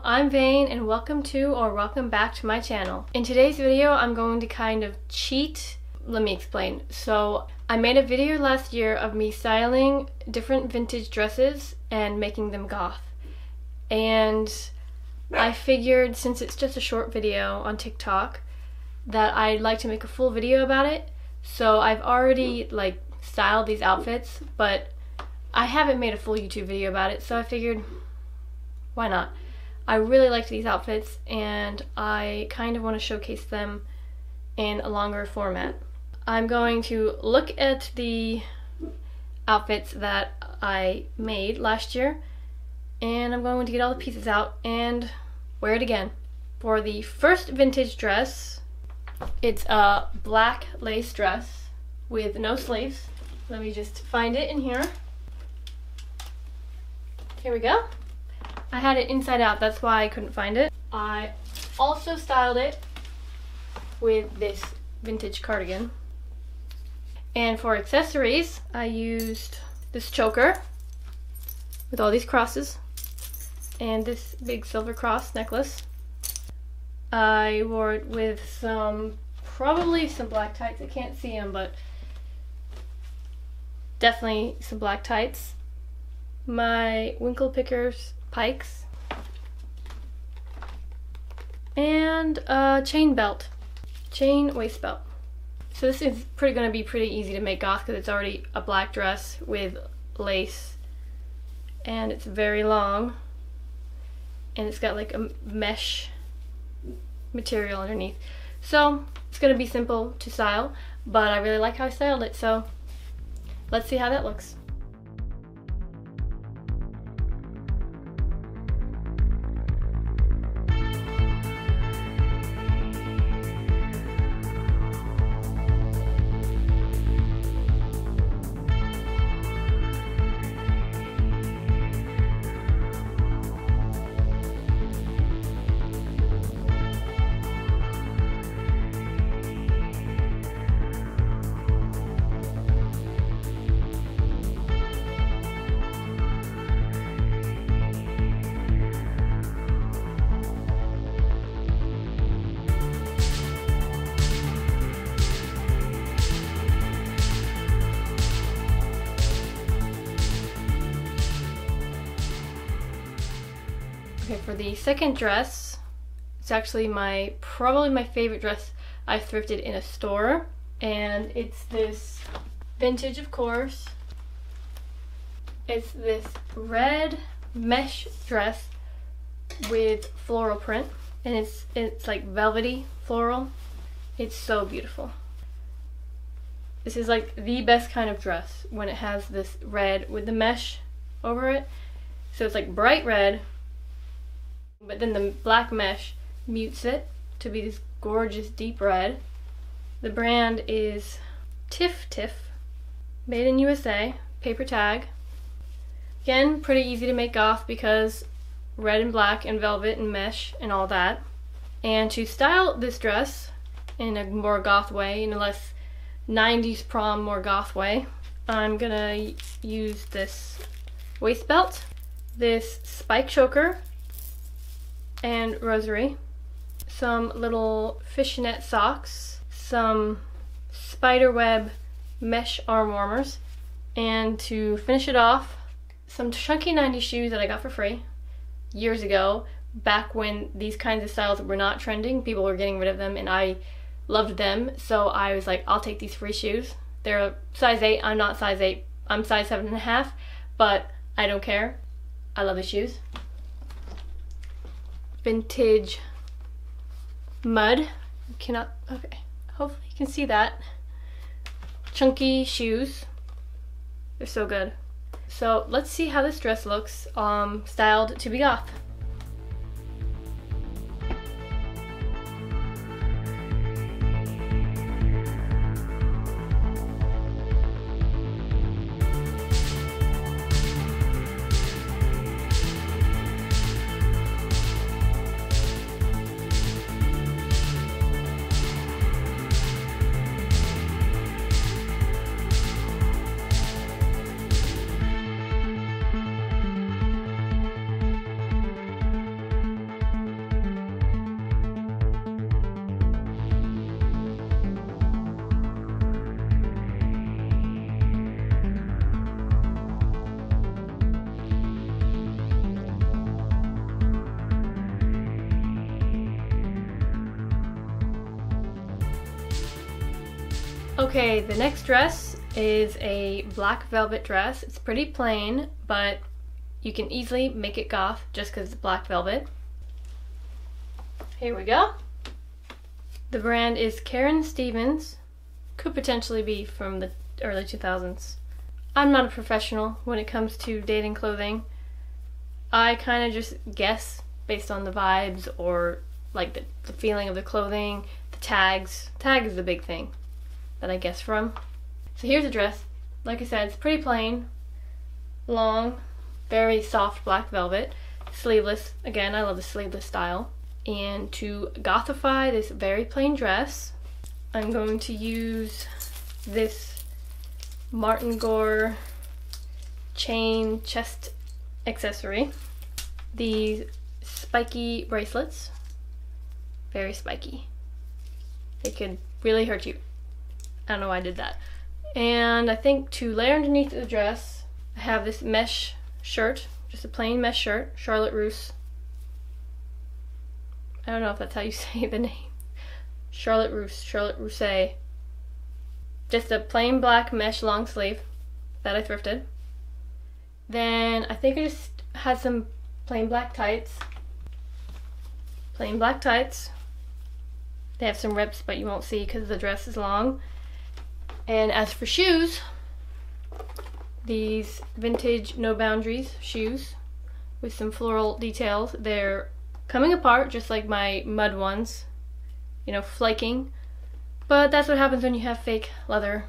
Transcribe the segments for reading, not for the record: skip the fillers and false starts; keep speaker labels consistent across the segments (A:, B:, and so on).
A: I'm Vane and welcome back to my channel. In today's video, I'm going to kind of cheat. Let me explain. So I made a video last year of me styling different vintage dresses and making them goth. And I figured, since it's just a short video on TikTok, that I'd like to make a full video about it. So I've already styled these outfits, but I haven't made a full YouTube video about it, so I figured, why not? I really liked these outfits and I kind of want to showcase them in a longer format. I'm going to look at the outfits that I made last year and I'm going to get all the pieces out and wear it again. For the first vintage dress, it's a black lace dress with no sleeves. Let me just find it in here. Here we go. I had it inside out, that's why I couldn't find it. I also styled it with this vintage cardigan. And for accessories, I used this choker with all these crosses and this big silver cross necklace. I wore it with probably some black tights. I can't see them, but definitely some black tights. My Winkle Pickers pikes, and a chain waist belt. So this is going to be pretty easy to make goth because it's already a black dress with lace and it's very long and it's got like a mesh material underneath. So it's going to be simple to style, but I really like how I styled it, so let's see how that looks. Okay, for the second dress, it's actually probably my favorite dress I thrifted in a store, and it's this vintage, of course. It's this red mesh dress with floral print, and it's like velvety floral. It's so beautiful. This is like the best kind of dress when it has this red with the mesh over it. So it's like bright red, but then the black mesh mutes it to be this gorgeous deep red. The brand is Tiff Tiff, made in USA, paper tag. Again, pretty easy to make goth because red and black and velvet and mesh and all that. And to style this dress in a more goth way, in a less 90s prom, more goth way, I'm gonna use this waist belt, this spike choker, and rosary, some little fishnet socks, some spiderweb mesh arm warmers, and to finish it off, some chunky 90s shoes that I got for free years ago, back when these kinds of styles were not trending. People were getting rid of them and I loved them, so I was like, I'll take these free shoes. They're size 8, I'm not size 8, I'm size 7.5, but I don't care. I love the shoes. Vintage mud. You cannot, okay, hopefully you can see that. Chunky shoes. They're so good. So let's see how this dress looks styled to be goth. Okay, the next dress is a black velvet dress. It's pretty plain, but you can easily make it goth just because it's black velvet. Here we go. The brand is Karen Stevens. Could potentially be from the early 2000s. I'm not a professional when it comes to dating clothing. I kind of just guess based on the vibes or like the feeling of the clothing, the tags. Tag is the big thing that I guess from. So here's a dress. Like I said, it's pretty plain, long, very soft black velvet, sleeveless. Again, I love the sleeveless style. And to gothify this very plain dress, I'm going to use this Martin Gore chain chest accessory. These spiky bracelets, very spiky. They could really hurt you. I don't know why I did that. And I think to layer underneath the dress, I have this mesh shirt, just a plain mesh shirt, Charlotte Russe. I don't know if that's how you say the name. Charlotte Russe, Charlotte Russe. Just a plain black mesh long sleeve that I thrifted. Then I think I just had some plain black tights. Plain black tights. They have some rips, but you won't see because the dress is long. And as for shoes, these vintage No Boundaries shoes with some floral details. They're coming apart just like my mud ones, you know, flaking. But that's what happens when you have fake leather.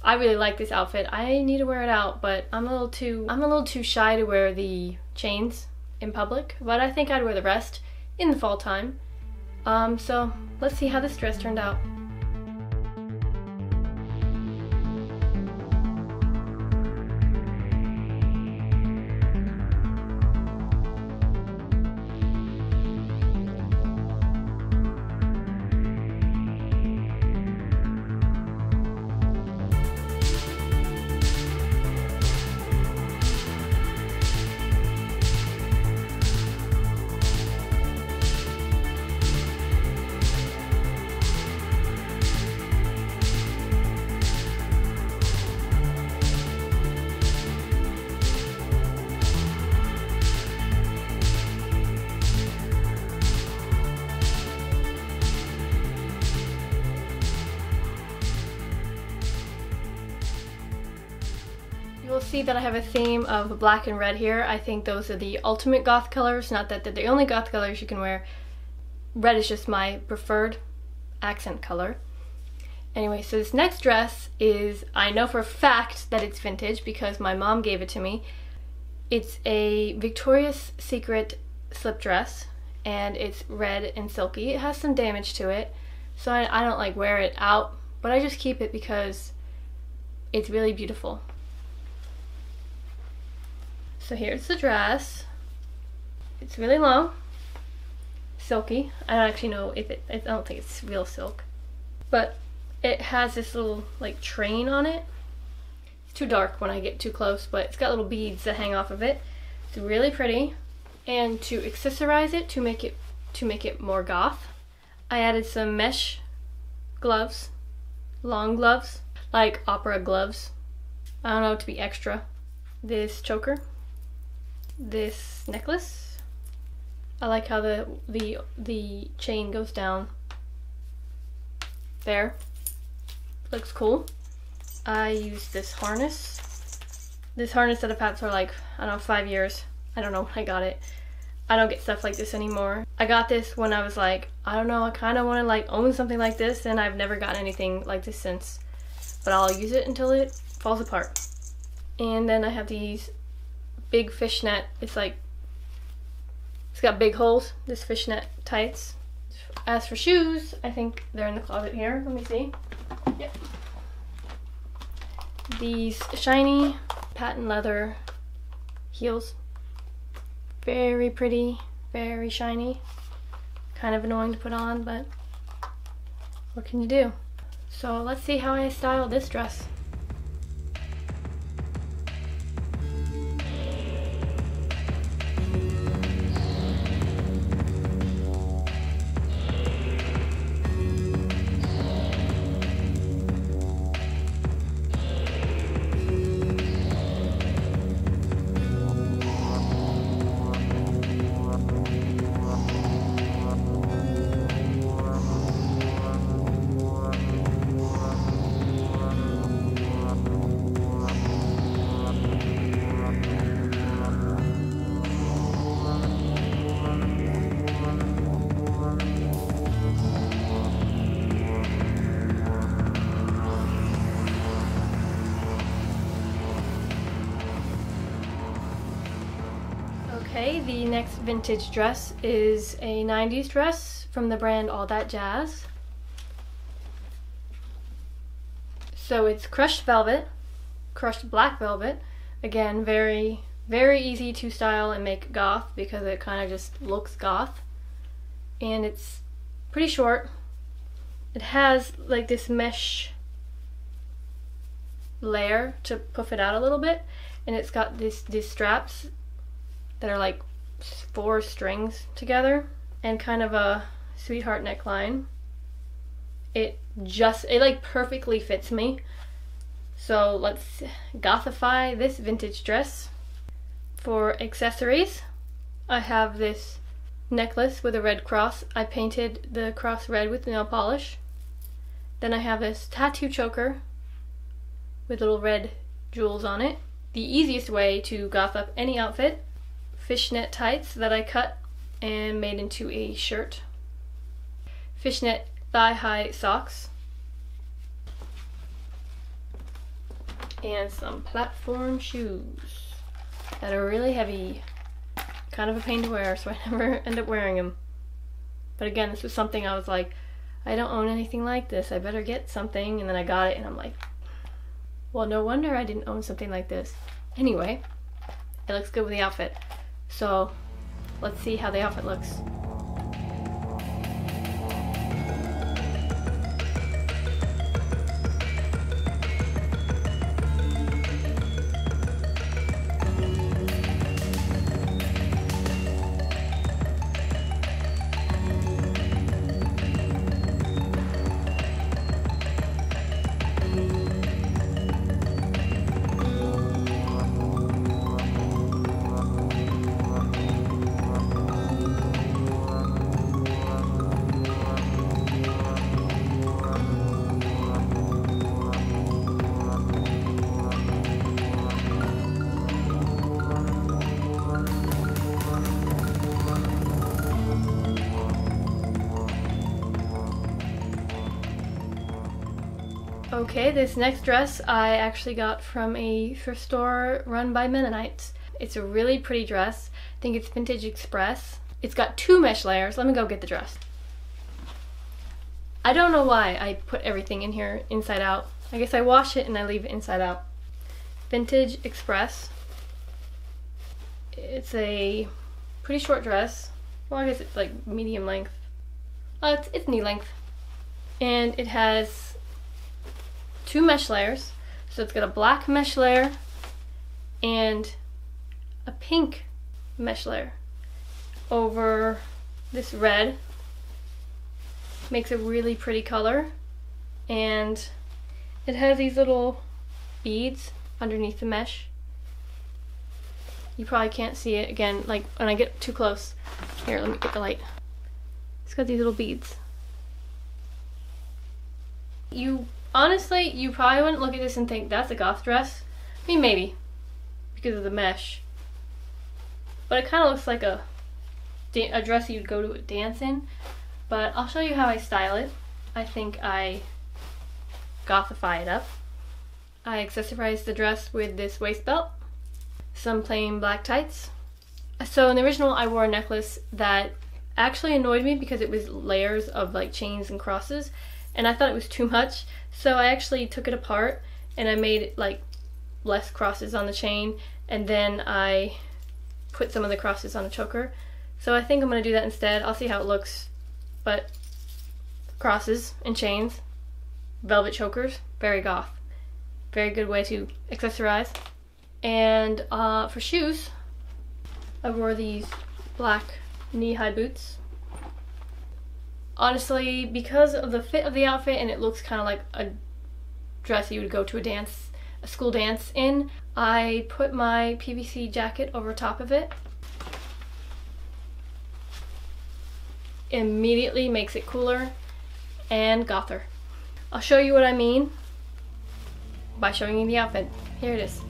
A: I really like this outfit. I need to wear it out, but I'm a little too shy to wear the chains in public, but I think I'd wear the rest in the fall time. So let's see how this dress turned out. You'll see that I have a theme of black and red here. I think those are the ultimate goth colors, not that they're the only goth colors you can wear. Red is just my preferred accent color. Anyway, so this next dress is, I know for a fact that it's vintage because my mom gave it to me. It's a Victoria's Secret slip dress and it's red and silky. It has some damage to it, so I don't like wear it out, but I just keep it because it's really beautiful. So here's the dress. It's really long, silky. I don't actually know if I don't think it's real silk, but it has this little like train on it. It's too dark when I get too close, but it's got little beads that hang off of it. It's really pretty. And to accessorize it, to make it more goth, I added some mesh gloves, long gloves, like opera gloves. I don't know, to be extra. This choker. This necklace. I like how the chain goes down there. Looks cool. I used this harness. This harness that I've had for like, I don't know, 5 years. I don't know when I got it. I don't get stuff like this anymore. I got this when I was like, I don't know, I kind of want to like own something like this, and I've never gotten anything like this since. But I'll use it until it falls apart. And then I have these big fishnet. It's got big holes, this fishnet tights. As for shoes, I think they're in the closet here. Let me see. Yep. These shiny patent leather heels. Very pretty, very shiny. Kind of annoying to put on, but what can you do? So let's see how I style this dress. the next vintage dress is a 90s dress from the brand All That Jazz. So it's crushed velvet, crushed black velvet. Again, very, very easy to style and make goth because it kind of just looks goth. And it's pretty short. It has like this mesh layer to puff it out a little bit, and it's got these straps that are like 4 strings together and kind of a sweetheart neckline. It like perfectly fits me. So let's gothify this vintage dress. For accessories, I have this necklace with a red cross. I painted the cross red with nail polish. Then I have this tattoo choker with little red jewels on it. The easiest way to goth up any outfit: fishnet tights that I cut and made into a shirt. Fishnet thigh-high socks. And some platform shoes that are really heavy. Kind of a pain to wear, so I never end up wearing them. But again, this was something I was like, I don't own anything like this, I better get something. And then I got it and I'm like, well, no wonder I didn't own something like this. Anyway, it looks good with the outfit. So let's see how the outfit looks. Okay, this next dress I actually got from a thrift store run by Mennonites. It's a really pretty dress. I think it's Vintage Express. It's got 2 mesh layers. Let me go get the dress. I don't know why I put everything in here inside out. I guess I wash it and I leave it inside out. Vintage Express. It's a pretty short dress. Well, I guess it's like medium length. It's knee length. And it has 2 mesh layers. So it's got a black mesh layer and a pink mesh layer over this red. Makes a really pretty color. And it has these little beads underneath the mesh. You probably can't see it again, like when I get too close. Here, let me get the light. It's got these little beads. Honestly, you probably wouldn't look at this and think that's a goth dress. I mean, maybe, because of the mesh. But it kind of looks like a dress you'd go to a dance in. But I'll show you how I style it. I think I gothify it up. I accessorize the dress with this waist belt, some plain black tights. So in the original, I wore a necklace that actually annoyed me because it was layers of like chains and crosses, and I thought it was too much. So I actually took it apart and I made like less crosses on the chain, and then I put some of the crosses on a choker. So I think I'm going to do that instead. I'll see how it looks. But crosses and chains, velvet chokers, very goth. Very good way to accessorize. And for shoes, I wore these black knee-high boots. Honestly, because of the fit of the outfit and it looks kind of like a dress you would go to a school dance in, I put my PVC jacket over top of it. Immediately makes it cooler and gother. I'll show you what I mean by showing you the outfit. Here it is.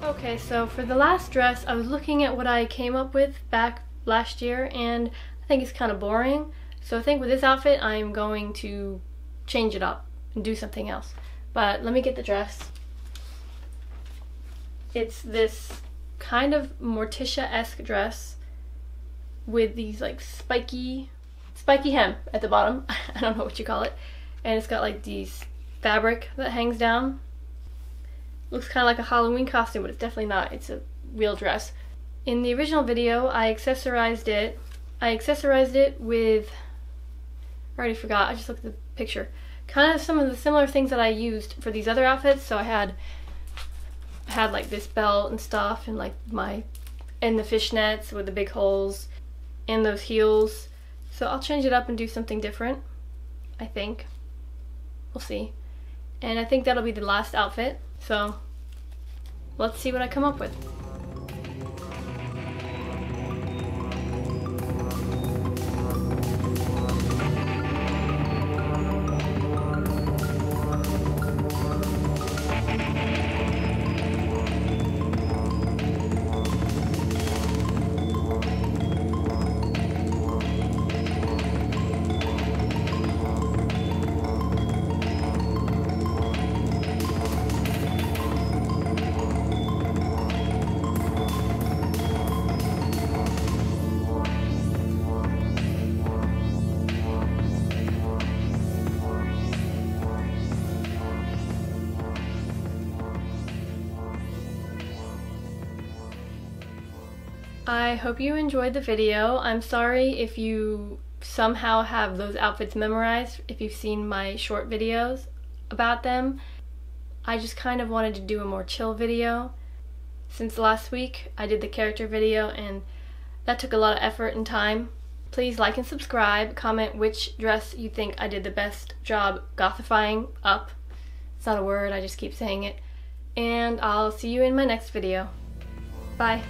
A: Okay, so for the last dress, I was looking at what I came up with back last year, and I think it's kind of boring. So I think with this outfit, I'm going to change it up and do something else. But let me get the dress. It's this kind of Morticia-esque dress with these like spiky hem at the bottom. I don't know what you call it. And it's got like these fabric that hangs down. Looks kind of like a Halloween costume, but it's definitely not. It's a real dress. In the original video, I accessorized it. With, I already forgot, I just looked at the picture. Kind of some of the similar things that I used for these other outfits. So I had like this belt and stuff, and like and the fishnets with the big holes, and those heels. So I'll change it up and do something different, I think. We'll see. And I think that'll be the last outfit. So let's see what I come up with. I hope you enjoyed the video. I'm sorry if you somehow have those outfits memorized, if you've seen my short videos about them. I just kind of wanted to do a more chill video. Since last week, I did the character video, and that took a lot of effort and time. Please like and subscribe, comment which dress you think I did the best job gothifying up. It's not a word, I just keep saying it. And I'll see you in my next video. Bye.